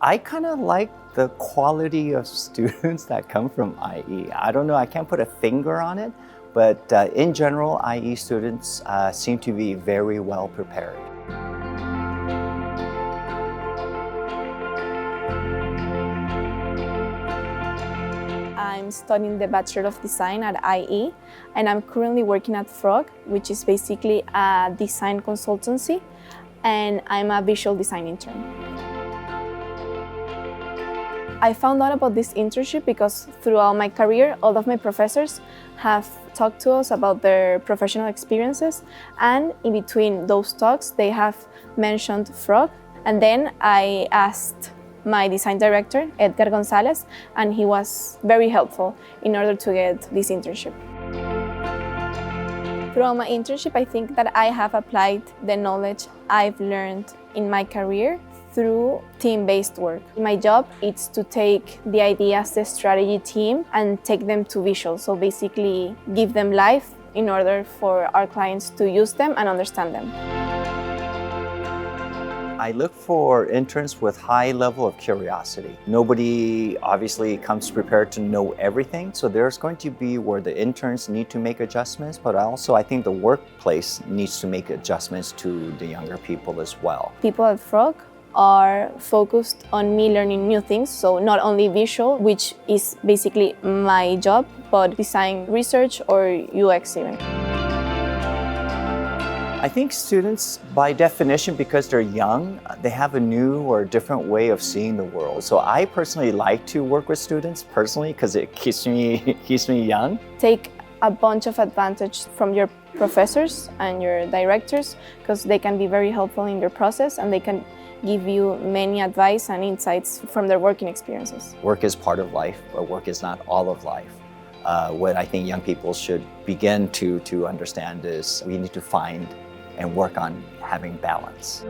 I kind of like the quality of students that come from IE. I don't know, I can't put a finger on it, but in general, IE students seem to be very well prepared. I'm studying the Bachelor of Design at IE, and I'm currently working at Frog, which is basically a design consultancy, and I'm a visual design intern. I found out about this internship because throughout my career, all of my professors have talked to us about their professional experiences, and in between those talks, they have mentioned Frog. And then I asked my design director, Edgar Gonzalez, and he was very helpful in order to get this internship. Throughout my internship, I think that I have applied the knowledge I've learned in my career through team-based work. My job is to take the ideas, the strategy team, and take them to visual. So basically give them life in order for our clients to use them and understand them. I look for interns with high level of curiosity. Nobody obviously comes prepared to know everything, so there's going to be where the interns need to make adjustments, but also I think the workplace needs to make adjustments to the younger people as well. People at Frog are focused on me learning new things, so not only visual, which is basically my job, but design research or UX even. I think students, by definition, because they're young, they have a new or different way of seeing the world. So I personally like to work with students personally because it keeps me young. Take a bunch of advantage from your professors and your directors because they can be very helpful in your process and they can give you many advice and insights from their working experiences. Work is part of life, but work is not all of life. What I think young people should begin to understand is we need to find and work on having balance.